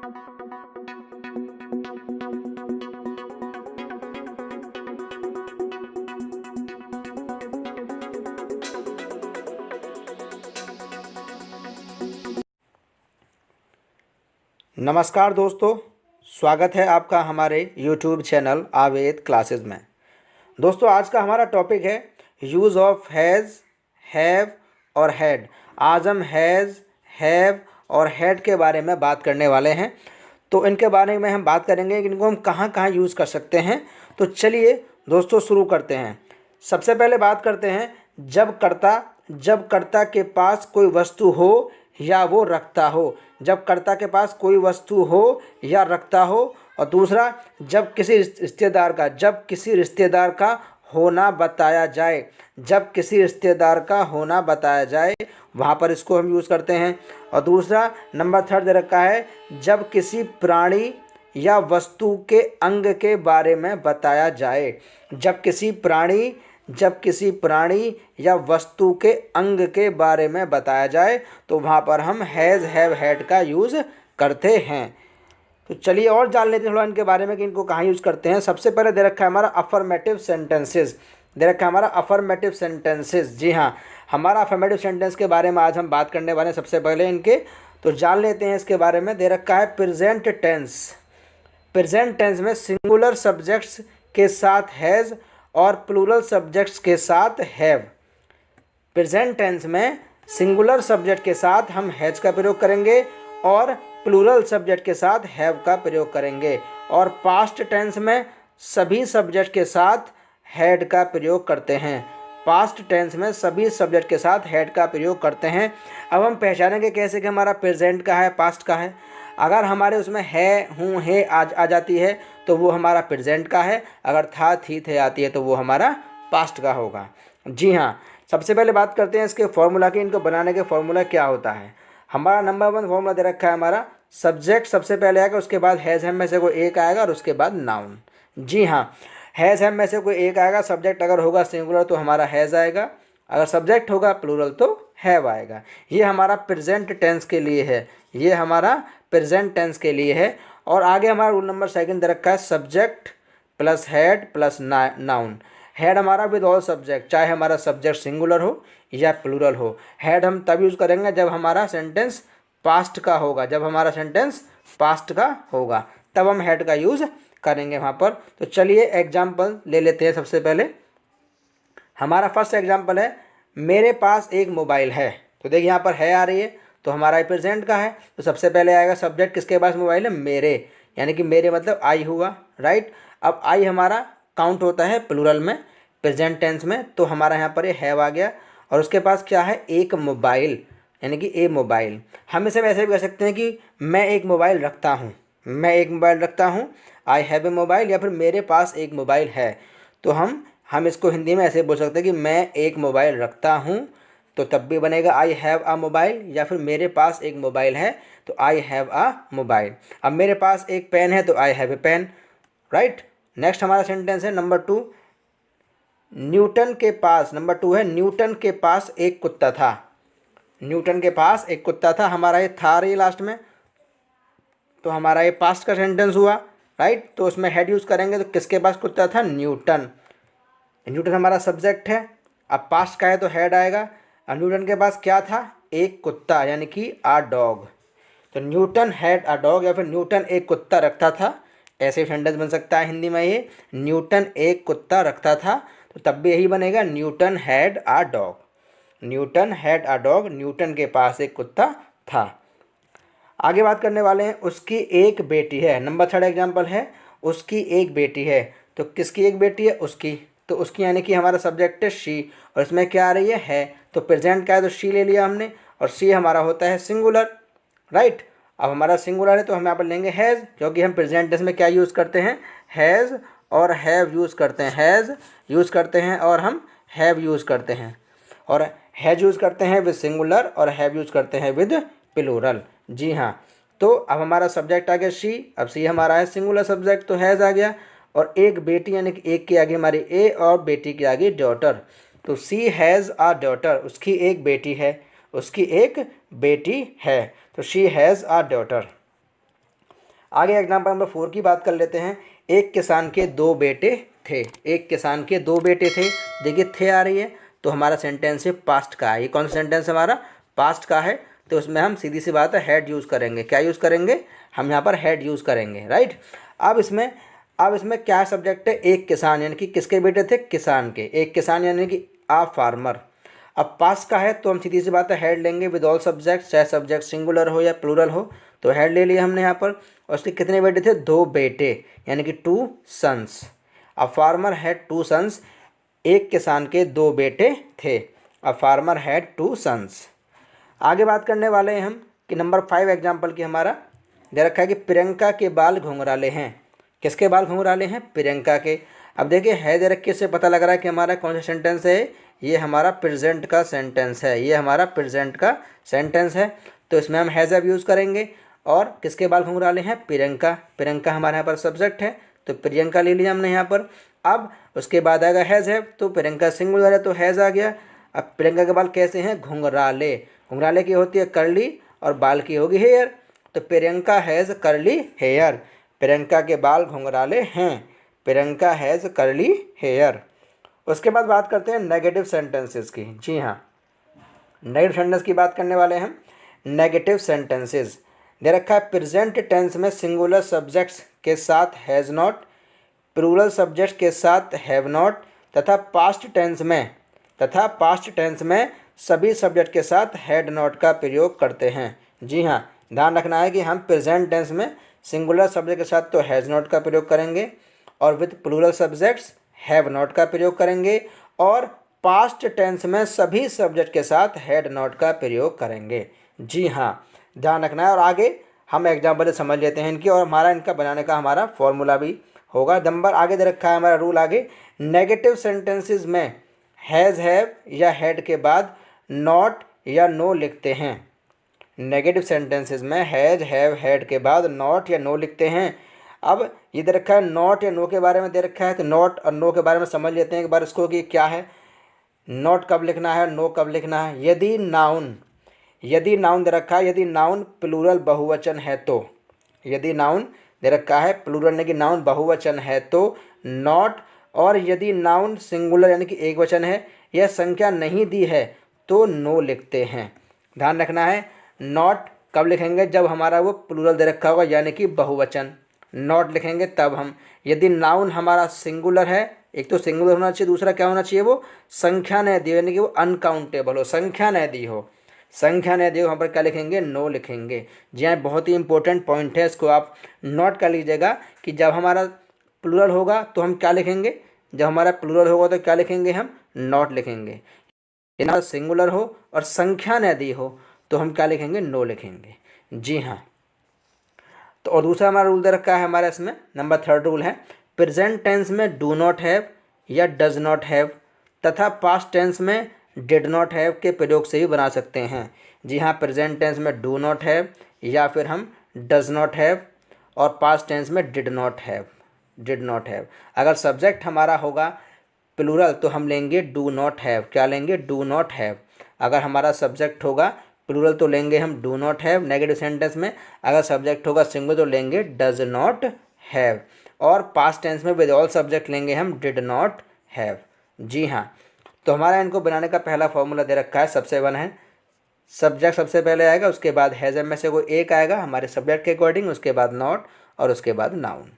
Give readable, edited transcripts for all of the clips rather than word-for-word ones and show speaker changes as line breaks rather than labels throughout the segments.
नमस्कार दोस्तों, स्वागत है आपका हमारे YouTube चैनल आवेद क्लासेस में। दोस्तों, आज का हमारा टॉपिक है यूज़ ऑफ हैज़, हैव और हैड। आज हम हैज़, हैव और हैड के बारे में बात करने वाले हैं। तो इनके बारे में हम बात करेंगे कि इनको हम कहाँ कहाँ यूज़ कर सकते हैं। तो चलिए दोस्तों शुरू करते हैं। सबसे पहले बात करते हैं जब कर्ता के पास कोई वस्तु हो या वो रखता हो। जब कर्ता के पास कोई वस्तु हो या रखता हो। और दूसरा, जब किसी रिश्तेदार का होना बताया जाए। जब किसी रिश्तेदार का होना बताया जाए, वहाँ पर इसको हम यूज़ करते हैं। और दूसरा नंबर 3 दे रखा है, जब किसी प्राणी या वस्तु के अंग के बारे में बताया जाए। जब किसी प्राणी या वस्तु के अंग के बारे में बताया जाए तो वहाँ पर हम हैज़, हैव, हैड का यूज़ करते हैं। तो चलिए और जान लेते हैं थोड़ा इनके बारे में कि इनको कहाँ यूज़ करते हैं। सबसे पहले दे रखा है हमारा अफर्मेटिव सेंटेंसेस। जी हाँ, हमारा अफर्मेटिव सेंटेंस के बारे में आज हम बात करने वाले हैं। सबसे पहले इनके तो जान लेते हैं इसके बारे में। दे रखा है प्रेजेंट टेंस में सिंगुलर सब्जेक्ट्स के साथ हैज़ और प्लूरल सब्जेक्ट्स के साथ हैव। प्रेजेंट टेंस में सिंगुलर सब्जेक्ट के साथ हम हैज़ का प्रयोग करेंगे और प्लूरल सब्जेक्ट के साथ हैव का प्रयोग करेंगे। और पास्ट टेंस में सभी सब्जेक्ट के साथ हैड का प्रयोग करते हैं। पास्ट टेंस में सभी सब्जेक्ट के साथ हैड का प्रयोग करते हैं। अब हम पहचानेंगे कैसे कि हमारा प्रेजेंट का है, पास्ट का है। अगर हमारे उसमें है, हूँ, है आ जाती है तो वो हमारा प्रेजेंट का है। अगर था, थी, थे आती है तो वो हमारा पास्ट का होगा। जी हाँ, सबसे पहले बात करते हैं इसके फॉर्मूला की। इनको बनाने के फॉर्मूला क्या होता है। हमारा नंबर 1 फॉर्मूला दे रखा है हमारा सब्जेक्ट सबसे पहले आएगा, उसके बाद हैज़ हैव में से कोई एक आएगा और उसके बाद नाउन। जी हाँ, हैज़ हैव में से कोई एक आएगा। सब्जेक्ट अगर होगा सिंगुलर तो हमारा हैज़ आएगा, अगर सब्जेक्ट होगा प्लूरल तो हैव आएगा। ये हमारा प्रेजेंट टेंस के लिए है। और आगे हमारा रूल नंबर 2 दे रखा है subject plus had plus noun. Had हमारा विद ऑल सब्जेक्ट, चाहे हमारा सब्जेक्ट सिंगुलर हो या प्लूरल हो। हैड हम तब यूज़ करेंगे जब हमारा सेंटेंस पास्ट का होगा, तब हम हैड का यूज़ करेंगे वहाँ पर। तो चलिए एग्जाम्पल ले लेते हैं। सबसे पहले हमारा फर्स्ट एग्जाम्पल है, मेरे पास एक मोबाइल है। तो देखिए यहाँ पर है आ रही है तो हमारा प्रेजेंट का है। तो सबसे पहले आएगा सब्जेक्ट, किसके पास मोबाइल है, मेरे, यानी कि मेरे मतलब आई हुआ, राइट। अब आई हमारा काउंट होता है प्लूरल में, प्रेजेंट टेंस में, तो हमारा यहाँ पर ये हैव आ गया। और उसके पास क्या है, एक मोबाइल, यानी कि ए मोबाइल। हम इसे वैसे भी कह सकते हैं कि मैं एक मोबाइल रखता हूँ, आई हैव ए मोबाइल, या फिर मेरे पास एक मोबाइल है। तो हम इसको हिंदी में ऐसे बोल सकते हैं कि मैं एक मोबाइल रखता हूँ, तो तब भी बनेगा आई हैव अ मोबाइल। या फिर मेरे पास एक मोबाइल है तो आई हैव अ मोबाइल। अब मेरे पास एक पेन है तो I have a pen, right. Next हमारा सेंटेंस है नंबर 2, न्यूटन के पास एक कुत्ता था। हमारा ये था रही लास्ट में, तो हमारा ये पास्ट का सेंटेंस हुआ, राइट। तो उसमें हेड यूज़ करेंगे तो किसके पास कुत्ता था, न्यूटन हमारा सब्जेक्ट है। अब पास्ट का है तो हेड आएगा। और न्यूटन के पास क्या था, एक कुत्ता, यानी कि अ डॉग। तो न्यूटन हैड अ डॉग, या फिर न्यूटन एक कुत्ता रखता था, ऐसे सेंटेंस बन सकता है हिंदी में। ये न्यूटन एक कुत्ता रखता था तो तब भी यही बनेगा, Newton had a dog. Newton के पास एक कुत्ता था। आगे बात करने वाले हैं, उसकी एक बेटी है। नंबर 3 एग्जाम्पल है, उसकी एक बेटी है। तो किसकी एक बेटी है, उसकी। तो उसकी यानी कि हमारा सब्जेक्ट है शी, और इसमें क्या आ रही है, तो प्रेजेंट का है तो शी ले लिया हमने, और शी हमारा होता है सिंगुलर, राइट। अब हमारा सिंगुलर है तो हम यहाँ पर लेंगे हैज़, क्योंकि हम प्रेजेंट टेंस में क्या यूज़ करते हैं, हैज़ और हैव यूज़ करते हैं। हैज़ यूज़ करते हैं और हम हैव यूज़ करते हैं, और हैज़ यूज़ करते हैं विद सिंगुलर और हैव यूज़ करते हैं विद प्लूरल। जी हाँ, तो अब हमारा सब्जेक्ट आ गया शी। अब सी हमारा है सिंगुलर सब्जेक्ट तो हैज़ आ गया। और एक बेटी, यानी कि एक के आगे हमारी ए और बेटी के आगे डॉटर। तो सी हैज़ अ डॉटर, उसकी एक बेटी है, तो शी हैज़ अ डॉटर। आगे एग्जाम्पल नंबर 4 की बात कर लेते हैं। एक किसान के 2 बेटे थे। एक किसान के 2 बेटे थे। देखिए थे आ रही है तो हमारा सेंटेंस है पास्ट का है। ये कौन सा सेंटेंस हमारा पास्ट का है, तो उसमें हम सीधी सी बात है हेड यूज़ करेंगे। क्या यूज़ करेंगे हम यहाँ पर हेड यूज़ करेंगे, राइट। अब इसमें क्या सब्जेक्ट है, एक किसान, यानी कि किसके बेटे थे, किसान के। एक किसान यानी कि आ फार्मर। अब पास्ट का है तो हम सीधी सी बात है हेड लेंगे विद ऑल सब्जेक्ट, चाहे सब्जेक्ट सिंगुलर हो या प्लूरल हो, तो हेड ले लिया हमने यहाँ पर। और उसके कितने बेटे थे, 2 बेटे, यानी कि 2 sons. A farmer had 2 sons. एक किसान के 2 बेटे थे। A farmer had 2 sons. आगे बात करने वाले हैं हम कि नंबर 5 एग्जाम्पल की हमारा दे रखा है कि प्रियंका के बाल घुंघराले हैं। किसके बाल घुंघराले हैं, प्रियंका के। अब देखिए है दे रखे से पता लग रहा है कि हमारा कौन सा सेंटेंस है, ये हमारा प्रेजेंट का सेंटेंस है। ये हमारा प्रेजेंट का सेंटेंस है, तो इसमें हम हैज़ अब यूज़ करेंगे। और किसके बाल घुंघराले हैं, प्रियंका। प्रियंका हमारे यहाँ पर सब्जेक्ट है तो प्रियंका ले लिया हमने यहाँ पर। अब उसके बाद आएगा हैज़ है, तो प्रियंका सिंगुलर है तो हैज़ आ गया। अब प्रियंका के बाल कैसे हैं, घुंघराले। घुंघराले की होती है कर्ली और बाल की होगी हेयर, तो Priyanka has curly hair. Priyanka के बाल घुंघराले हैं। Priyanka has curly hair. उसके बाद बात करते हैं नेगेटिव सेंटेंसेस की। जी हाँ, नेगेटिव सेंटेंस की बात करने वाले हैं। नेगेटिव सेंटेंसेस दे रखा है प्रेजेंट टेंस में सिंगुलर सब्जेक्ट्स के साथ हैज़ नॉट, प्लूरल सब्जेक्ट्स के साथ हैव नॉट, तथा पास्ट टेंस में सभी सब्जेक्ट के साथ हैड नॉट का प्रयोग करते हैं। जी हाँ, ध्यान रखना है कि हम प्रेजेंट टेंस में सिंगुलर सब्जेक्ट के साथ तो हैज़ नॉट का प्रयोग करेंगे और with plural subjects have not का प्रयोग करेंगे, और पास्ट टेंस में सभी सब्जेक्ट के साथ हैड नॉट का प्रयोग करेंगे। जी हाँ, ध्यान रखना है। और आगे हम एग्जाम्पल समझ लेते हैं इनकी, और हमारा इनका बनाने का हमारा फॉर्मूला भी होगा। नंबर आगे दे रखा है हमारा रूल आगे। नेगेटिव सेंटेंसेस में हैज़ हैव या हैड के बाद नॉट या नो लिखते हैं। नेगेटिव सेंटेंसेस में हैज़ हैव हैड के बाद नॉट या नो लिखते हैं। अब ये दे रखा है नॉट या नो के बारे में दे रखा है, तो नॉट और नो के बारे में समझ लेते हैं एक बार इसको कि क्या है, नॉट कब लिखना है, नो कब लिखना है। यदि नाउन दे रखा है, यदि नाउन प्लूरल बहुवचन है तो, यदि नाउन दे रखा है प्लूरल यानी कि नाउन बहुवचन है तो नॉट, और यदि नाउन सिंगुलर यानी कि एक वचन है या संख्या नहीं दी है तो नो लिखते हैं। ध्यान रखना है, नॉट कब लिखेंगे, जब हमारा वो प्लूरल दे रखा होगा यानी कि बहुवचन, नॉट लिखेंगे तब हम। यदि नाउन हमारा सिंगुलर है, एक तो सिंगुलर होना चाहिए, दूसरा क्या होना चाहिए, वो संख्या न दी हो, यानी कि वो अनकाउंटेबल हो, संख्या न दी हो। संख्या न दी हो, वहाँ पर क्या लिखेंगे, नो लिखेंगे। जी हाँ, बहुत ही इंपॉर्टेंट पॉइंट है, इसको आप नोट कर लीजिएगा कि जब हमारा प्लूरल होगा तो हम क्या लिखेंगे, जब हमारा प्लूरल होगा तो क्या लिखेंगे, हम नॉट लिखेंगे। यदि हमारा सिंगुलर हो और संख्या न दी हो तो हम क्या लिखेंगे, नो लिखेंगे। जी हाँ, तो और दूसरा हमारा रूल दे रखा है हमारा इसमें, नंबर 3 रूल है प्रेजेंट टेंस में डू नॉट हैव या डज नॉट हैव, तथा पास्ट टेंस में डिड नॉट हैव के प्रयोग से भी बना सकते हैं। जी हाँ, प्रेजेंट टेंस में डू नॉट हैव या फिर हम डज नॉट हैव, और पास्ट टेंस में डिड नॉट हैव। अगर सब्जेक्ट हमारा होगा प्लूरल तो हम लेंगे डू नॉट हैव। क्या लेंगे, डू नॉट हैव। अगर हमारा सब्जेक्ट होगा प्लूरल तो लेंगे हम do not have negative sentence में। अगर सब्जेक्ट होगा सिंगुलर तो लेंगे डज नॉट हैव, और पास्ट टेंस में विद ऑल सब्जेक्ट लेंगे हम डिड नॉट हैव। जी हाँ, तो हमारा इनको बनाने का पहला फॉर्मूला दे रखा है, सबसे वन है सब्जेक्ट सबसे पहले आएगा, उसके बाद हैज़ में से कोई एक आएगा हमारे सब्जेक्ट के अकॉर्डिंग, उसके बाद नॉट और उसके बाद नाउन।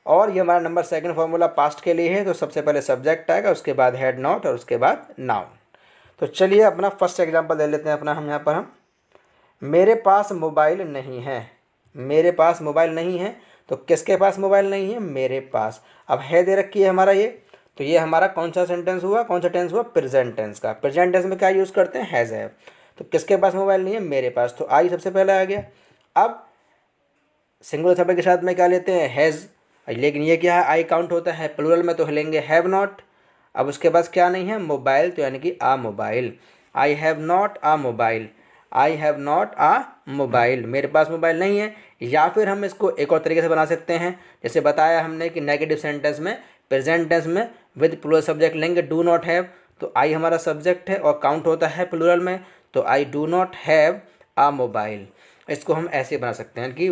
और ये हमारा नंबर 2 फॉर्मूला पास्ट के लिए है, तो सबसे पहले सब्जेक्ट आएगा, उसके बाद हैड नॉट और उसके बाद नाउन। तो चलिए अपना फर्स्ट एग्जांपल ले लेते हैं अपना हम यहाँ पर। हम मेरे पास मोबाइल नहीं है। मेरे पास मोबाइल नहीं है, तो किसके पास मोबाइल नहीं है, मेरे पास। अब है दे रखी है हमारा ये, तो ये हमारा कौन सा सेंटेंस हुआ, कौन सा टेंस हुआ, प्रेजेंट टेंस का। प्रेजेंट टेंस में क्या यूज़ करते हैं, हैज़ हैव। तो किसके पास मोबाइल नहीं है, मेरे पास, तो आई सबसे पहले आ गया। अब सिंगुलर सब्जेक्ट के साथ में क्या लेते हैं, हैज़, लेकिन ये क्या है, आई काउंट होता है प्लूरल में, तो लेंगे हैव नॉट। अब उसके पास क्या नहीं है, मोबाइल, तो यानी कि a mobile. I have not a mobile. I have not a mobile, मेरे पास मोबाइल नहीं है। या फिर हम इसको एक और तरीके से बना सकते हैं, जैसे बताया हमने कि नेगेटिव सेंटेंस में प्रेजेंट टेंस में विद प्लूरल सब्जेक्ट लेंगे डू नॉट हैव, तो आई हमारा सब्जेक्ट है और काउंट होता है प्लूरल में, तो I do not have a mobile. इसको हम ऐसे बना सकते हैं कि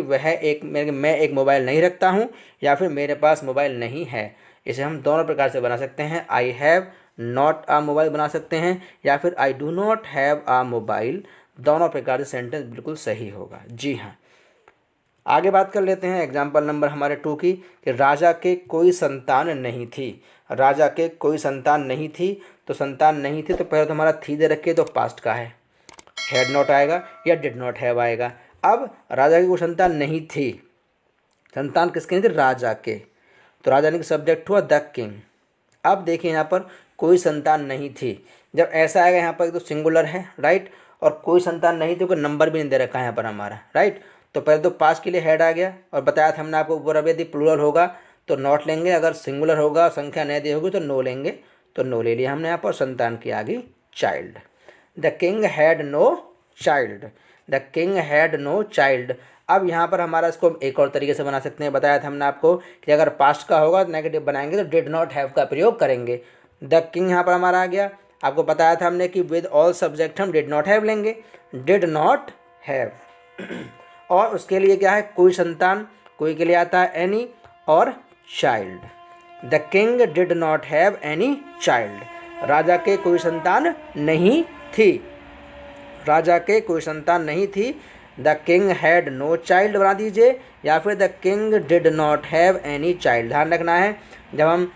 मैं एक मोबाइल नहीं रखता हूँ या फिर मेरे पास मोबाइल नहीं है। इसे हम दोनों प्रकार से बना सकते हैं। आई हैव नॉट अ मोबाइल बना सकते हैं या फिर आई do not have a mobile. दोनों प्रकार से सेंटेंस बिल्कुल सही होगा। जी हाँ, आगे बात कर लेते हैं एग्जाम्पल नंबर हमारे 2 की, कि राजा के कोई संतान नहीं थी। राजा के कोई संतान नहीं थी, तो संतान नहीं थी तो पहले तो हमारा थी दे रखे तो पास्ट का है, हैड नॉट आएगा या डिड नॉट हैव आएगा। अब राजा की कोई संतान नहीं थी, संतान किसके नहीं थी? राजा के, तो राजा ने सब्जेक्ट हुआ द किंग। अब देखिए यहाँ पर कोई संतान नहीं थी, जब ऐसा आएगा यहाँ पर तो सिंगुलर है, राइट, और कोई संतान नहीं थी, कोई नंबर भी नहीं दे रखा है यहाँ पर हमारा, राइट। तो पहले तो पास्ट के लिए हेड आ गया, और बताया था हमने आपको ऊपर, अब यदि प्लूरल होगा तो नॉट लेंगे, अगर सिंगुलर होगा संख्या नहीं दी होगी तो नो लेंगे, तो नो ले लिया हमने यहाँ पर। संतान की आगे child. The king had no child, the king had no child. अब यहाँ पर हमारा इसको एक और तरीके से बना सकते हैं, बताया था हमने आपको कि अगर पास्ट का होगा तो नेगेटिव बनाएंगे तो डिड नॉट हैव का प्रयोग करेंगे। द किंग यहाँ पर हमारा आ गया, आपको बताया था हमने कि विद ऑल सब्जेक्ट हम डिड नॉट हैव लेंगे, डिड नॉट हैव। और उसके लिए क्या है? कोई संतान, कोई के लिए आता है एनी और child. The king did not have any child, राजा के कोई संतान नहीं थी, राजा के कोई संतान नहीं थी। The king had no child बना दीजिए, या फिर the king did not have any child. ध्यान रखना है, जब हम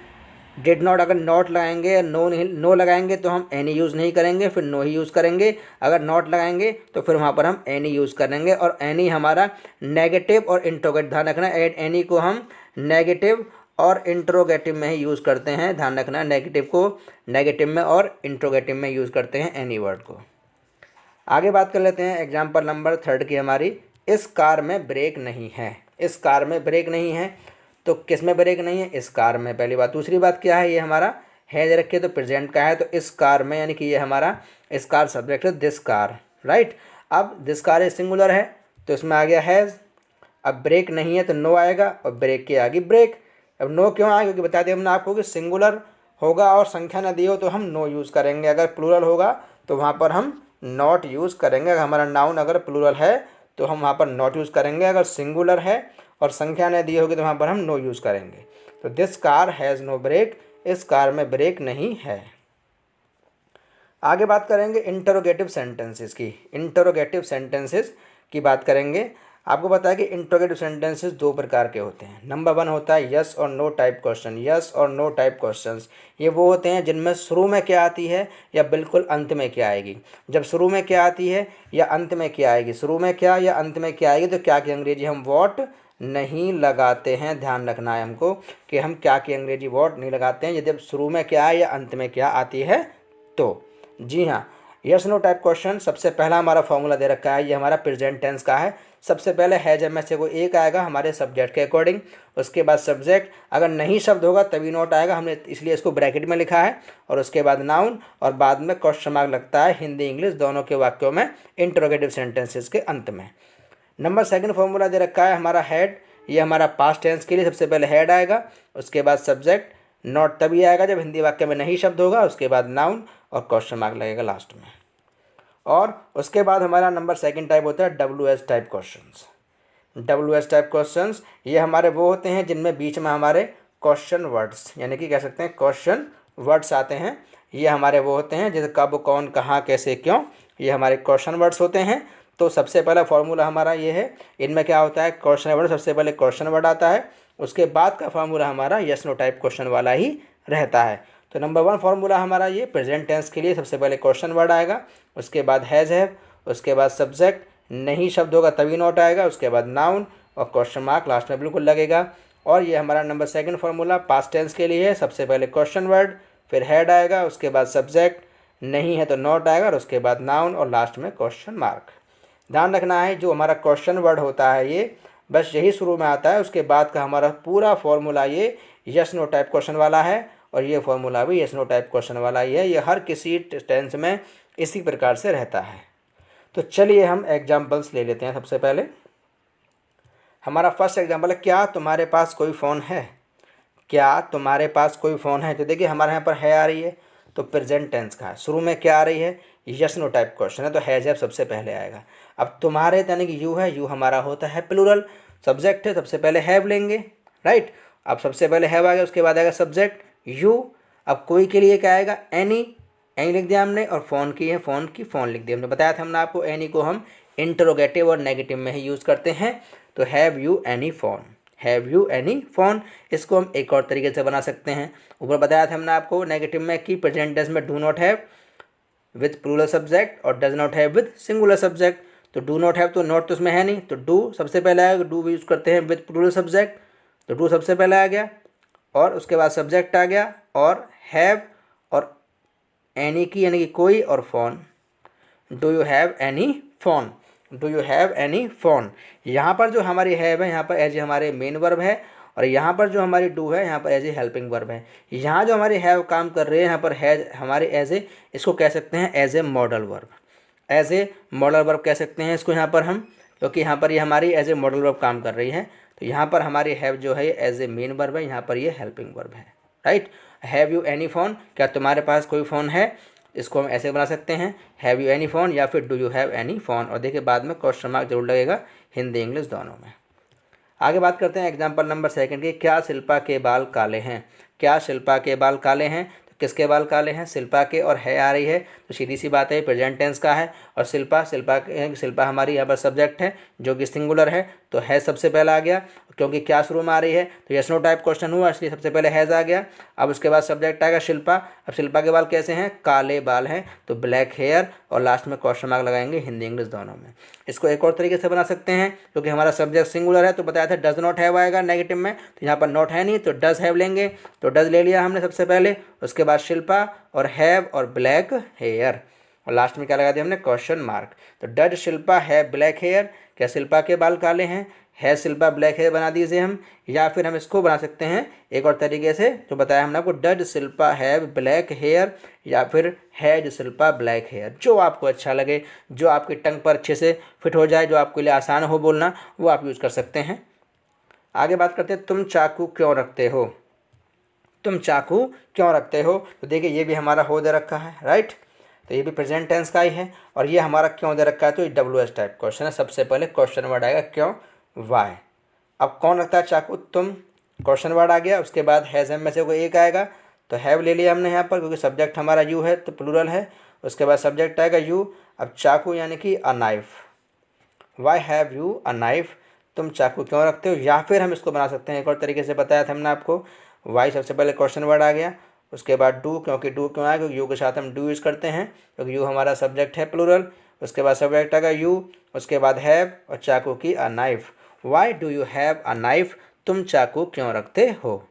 डिड नॉट अगर नॉट लगाएंगे, नो लगाएंगे तो हम एनी यूज़ नहीं करेंगे, फिर नो ही यूज़ करेंगे। अगर नॉट लगाएंगे तो फिर वहाँ पर हम एनी यूज़ करेंगे, और एनी हमारा नेगेटिव और इंट्रोगेटिव, ध्यान रखना एनी को हम नेगेटिव और इंट्रोगेटिव में ही यूज़ करते हैं। ध्यान रखना, नेगेटिव को नेगेटिव में और इंट्रोगेटिव में यूज़ करते हैं एनी वर्ड को। आगे बात कर लेते हैं एग्जाम्पल नंबर 3 की हमारी। इस कार में ब्रेक नहीं है, इस कार में ब्रेक नहीं है, तो किस में ब्रेक नहीं है? इस कार में, पहली बात। दूसरी बात क्या है? ये हमारा हैज रखे तो प्रेजेंट का है, तो इस कार में, यानी कि ये हमारा इस कार सब्जेक्ट है दिस कार, राइट। अब दिस कार सिंगुलर है तो इसमें आ गया हैज़। अब ब्रेक नहीं है तो नो आएगा, और ब्रेक के आगे ब्रेक। अब नो क्यों आएगा? क्योंकि बता दें हमने आपको कि सिंगुलर होगा और संख्या न दी हो तो हम नो यूज़ करेंगे, अगर प्लूरल होगा तो वहाँ पर हम नॉट यूज़ करेंगे। अगर हमारा नाउन अगर प्लूरल है तो हम वहाँ पर नॉट यूज़ करेंगे, अगर सिंगुलर है और संख्या न दी होगी तो वहाँ पर हम नो यूज़ करेंगे। तो this car has no brake, इस कार में ब्रेक नहीं है। आगे बात करेंगे इंटरोगेटिव सेंटेंसेस की। इंटरोगेटिव सेंटेंसेस की बात करेंगे। आपको पता है कि इंटरोगेटिव सेंटेंसेस 2 प्रकार के होते हैं। नंबर 1 होता है यस और नो टाइप क्वेश्चन। यस और नो टाइप क्वेश्चंस ये वो होते हैं जिनमें शुरू में क्या आती है या बिल्कुल अंत में क्या आएगी। जब शुरू में क्या आती है या अंत में क्या आएगी, शुरू में क्या या अंत में क्या आएगी, तो क्या की अंग्रेजी हम वॉट नहीं लगाते हैं। ध्यान रखना है हमको कि हम क्या की अंग्रेजी वॉट नहीं लगाते हैं, यदि शुरू में क्या है या अंत में क्या आती है तो। जी हाँ, यस नो टाइप क्वेश्चन सबसे पहला हमारा फॉर्मूला दे रखा है, ये हमारा प्रेजेंट टेंस का है। सबसे पहले हैज में से कोई एक आएगा हमारे सब्जेक्ट के अकॉर्डिंग, उसके बाद सब्जेक्ट, अगर नहीं शब्द होगा तभी नोट आएगा, हमने इसलिए इसको ब्रैकेट में लिखा है, और उसके बाद नाउन, और बाद में क्वेश्चन मार्क लगता है हिंदी इंग्लिश दोनों के वाक्यों में इंटरोगेटिव सेंटेंसेस के अंत में। नंबर 2 फॉर्मूला दे रखा है हमारा हैड, ये हमारा पास्ट टेंस के लिए सबसे पहले हैड आएगा, उसके बाद सब्जेक्ट, नॉट तभी आएगा जब हिंदी वाक्य में नहीं शब्द होगा, उसके बाद नाउन और क्वेश्चन मार्क लगेगा लास्ट में। और उसके बाद हमारा नंबर 2 टाइप होता है WH type questions. WH type questions ये हमारे वो होते हैं जिनमें बीच में हमारे क्वेश्चन वर्ड्स, यानी कि कह सकते हैं क्वेश्चन वर्ड्स आते हैं। ये हमारे वो होते हैं जैसे कब, कौन, कहाँ, कैसे, क्यों, ये हमारे क्वेश्चन वर्ड्स होते हैं। तो सबसे पहला फॉर्मूला हमारा ये है, इनमें क्या होता है क्वेश्चन वर्ड, सबसे पहले क्वेश्चन वर्ड आता है, उसके बाद का फॉर्मूला हमारा यस नो टाइप क्वेश्चन वाला ही रहता है। तो नंबर 1 फॉर्मूला हमारा ये प्रेजेंट टेंस के लिए सबसे पहले क्वेश्चन वर्ड आएगा, उसके बाद हैज़ हैव, उसके बाद सब्जेक्ट, नहीं शब्द होगा तभी नोट आएगा, उसके बाद नाउन और क्वेश्चन मार्क लास्ट में बिल्कुल लगेगा। और ये हमारा नंबर 2 फॉर्मूला पास्ट टेंस के लिए है, सबसे पहले क्वेश्चन वर्ड, फिर हैड आएगा, उसके बाद सब्जेक्ट, नहीं है तो नोट आएगा, और उसके बाद नाउन और लास्ट में क्वेश्चन मार्क। ध्यान रखना है जो हमारा क्वेश्चन वर्ड होता है ये बस यही शुरू में आता है, उसके बाद का हमारा पूरा फॉर्मूला ये यस नो टाइप क्वेश्चन वाला है, और ये फॉर्मूला भी यस नो टाइप क्वेश्चन वाला ही है। ये हर किसी टेंस में इसी प्रकार से रहता है। तो चलिए हम एग्जाम्पल्स ले लेते हैं। सबसे पहले हमारा फर्स्ट एग्जाम्पल है, क्या तुम्हारे पास कोई फ़ोन है। क्या तुम्हारे पास कोई फ़ोन है, तो देखिए हमारे यहाँ पर है आ रही है तो प्रेजेंट टेंस का है। शुरू में क्या आ रही है यस नो टाइप क्वेश्चन है, तो हैज़ हैव सबसे पहले आएगा। अब तुम्हारे यानी कि यू है, यू हमारा होता है प्लूरल, सब्जेक्ट है, सबसे पहले हैव लेंगे, राइट। अब सबसे पहले हैव आ गया, उसके बाद आएगा सब्जेक्ट यू। अब कोई के लिए क्या आएगा, एनी, एनी लिख दिया हमने, और फ़ोन की है, फ़ोन की फ़ोन लिख दिया हमने। बताया था हमने आपको एनी को हम इंटरोगेटिव और नेगेटिव में ही यूज़ करते हैं। तो have you any phone, have you any phone. इसको हम एक और तरीके से बना सकते हैं। ऊपर बताया था हमने आपको नेगेटिव में कि प्रेजेंट टेंस में do not have with plural subject और does not have with singular subject. तो डू नॉट हैव, तो नॉट तो उसमें है नहीं, तो डू सबसे पहले आएगा, डू भी यूज़ करते हैं विथ प्लूरल सब्जेक्ट, तो डू सबसे पहले आ गया, और उसके बाद सब्जेक्ट आ गया, और हैव और एनी की यानी कि कोई, और phone. Do you have any phone, do you have any phone. यहाँ पर जो हमारी हैव है, यहाँ पर एज ए हमारे मेन वर्ब है, और यहाँ पर जो हमारी डू है, यहाँ पर एज ए हेल्पिंग वर्ब है। यहाँ जो हमारी हैव काम कर रही है, यहाँ पर हैज हमारे एज ए, इसको कह सकते हैं as a modal verb, as a modal verb कह सकते हैं इसको यहाँ पर हम, क्योंकि यहाँ पर ये हमारी एज ए मॉडल वर्ब काम कर रही है। तो यहाँ पर हमारी हैव जो है एज ए मेन वर्ब है, यहाँ पर ये हेल्पिंग वर्ब है, right. Have you any phone, क्या तुम्हारे पास कोई फ़ोन है, इसको हम ऐसे बना सकते हैं, हैव यू एनी फ़ोन या फिर do you have any phone. और देखिए बाद में क्वेश्चन मार्क जरूर लगेगा, हिंदी इंग्लिश दोनों में। आगे बात करते हैं एग्जाम्पल नंबर 2 की। क्या शिल्पा के बाल काले हैं, क्या शिल्पा के बाल काले हैं। तो किसके बाल काले हैं, शिल्पा के, और है आ रही है, तो सीधी सी बात है प्रेजेंट टेंस का है, और शिल्पा, शिल्पा हमारी यहाँ पर सब्जेक्ट है जो कि सिंगुलर है, तो है सबसे पहला आ गया, क्योंकि क्या शुरू में आ रही है, तो यस नो टाइप क्वेश्चन हुआ, इसलिए सबसे पहले हैज़ आ गया। अब उसके बाद सब्जेक्ट आएगा शिल्पा। अब शिल्पा के बाल कैसे हैं, काले बाल हैं, तो ब्लैक हेयर, और लास्ट में क्वेश्चन मार्क लगाएंगे हिंदी इंग्लिश दोनों में। इसको एक और तरीके से बना सकते हैं, क्योंकि हमारा सब्जेक्ट सिंगुलर है, तो बताया था डज नॉट हैव आएगा नेगेटिव में, तो यहाँ पर नॉट है नहीं, तो डज हैव लेंगे, तो डज ले लिया हमने सबसे पहले, उसके बाद शिल्पा और हैव और ब्लैक हेयर, और लास्ट में क्या लगा दिया हमने, क्वेश्चन मार्क। तो does Shilpa have black hair, क्या शिल्पा के बाल काले हैं, है शिल्पा ब्लैक हेयर बना दीजिए हम, या फिर हम इसको बना सकते हैं एक और तरीके से, जो बताया हमने आपको, does Shilpa have black hair, या फिर हैज शिल्पा ब्लैक हेयर। जो आपको अच्छा लगे, जो आपकी टंग पर अच्छे से फिट हो जाए, जो आपके लिए आसान हो बोलना, वो आप यूज़ कर सकते हैं। आगे बात करते हैं, तुम चाकू क्यों रखते हो, तुम चाकू क्यों रखते हो। तो देखिए ये भी हमारा हो दे रखा है, राइट, तो ये भी प्रेजेंट टेंस का ही है, और ये हमारा क्यों दे रखा है, तो ये WH टाइप क्वेश्चन है। सबसे पहले क्वेश्चन वर्ड आएगा क्यों, वाई। अब कौन रखता है चाकू, तुम, क्वेश्चन वर्ड आ गया, उसके बाद हैज़ में से कोई एक आएगा, तो हैव ले लिया हमने यहाँ पर, क्योंकि सब्जेक्ट हमारा यू है तो प्लूरल है, उसके बाद सब्जेक्ट आएगा यू। अब चाकू यानी कि a knife, why have you a knife, तुम चाकू क्यों रखते हो। या फिर हम इसको बना सकते हैं एक और तरीके से, बताया था हमने आपको, वाई सबसे पहले क्वेश्चन वर्ड आ गया, उसके बाद डू, क्योंकि डू क्यों आया, क्योंकि यू के साथ हम डू यूज़ करते हैं, क्योंकि यू हमारा सब्जेक्ट है प्लूरल, उसके बाद सब्जेक्ट आएगा यू, उसके बाद हैव, और चाकू की a knife. Why do you have a knife, तुम चाकू क्यों रखते हो।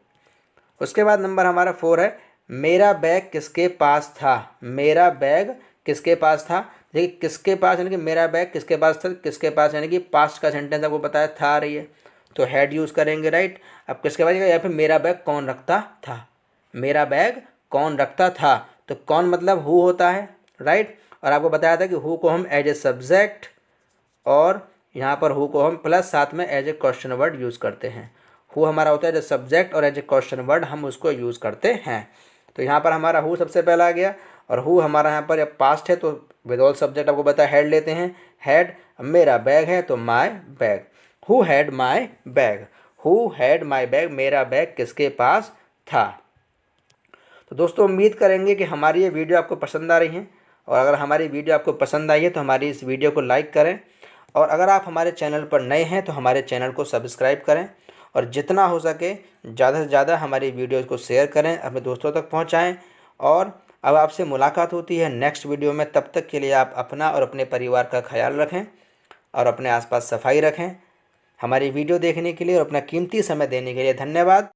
उसके बाद नंबर हमारा 4 है, मेरा बैग किसके पास था, मेरा बैग किसके पास था। देखिए किसके पास यानी कि मेरा बैग किसके पास था, किसके पास यानी कि पास्ट का सेंटेंस आपको बताया था आ रही है, तो हैड यूज़ करेंगे, राइट। अब किसके पास, या फिर मेरा बैग कौन रखता था, मेरा बैग कौन रखता था, तो कौन मतलब हु होता है, राइट। और आपको बताया था कि हु को हम एज ए सब्जेक्ट, और यहाँ पर हु को हम प्लस साथ में as a question word use करते हैं। हु हमारा होता है एज ए सब्जेक्ट, और एज ए क्वेश्चन वर्ड हम उसको यूज़ करते हैं। तो यहाँ पर हमारा हु सबसे पहला आ गया, और हु हमारा यहाँ पर पास्ट है, तो विद ऑल सब्जेक्ट आपको बताया हैड लेते हैं, हैड। मेरा बैग है तो my bag, who had my bag, who had my bag, मेरा बैग किसके पास था। तो दोस्तों उम्मीद करेंगे कि हमारी ये वीडियो आपको पसंद आ रही है, और अगर हमारी वीडियो आपको पसंद आई है तो हमारी इस वीडियो को लाइक करें, और अगर आप हमारे चैनल पर नए हैं तो हमारे चैनल को सब्सक्राइब करें, और जितना हो सके ज़्यादा से ज़्यादा हमारी वीडियोज़ को शेयर करें, अपने दोस्तों तक पहुंचाएं। और अब आपसे मुलाकात होती है नेक्स्ट वीडियो में, तब तक के लिए आप अपना और अपने परिवार का ख्याल रखें, और अपने आसपास सफाई रखें। हमारी वीडियो देखने के लिए और अपना कीमती समय देने के लिए धन्यवाद।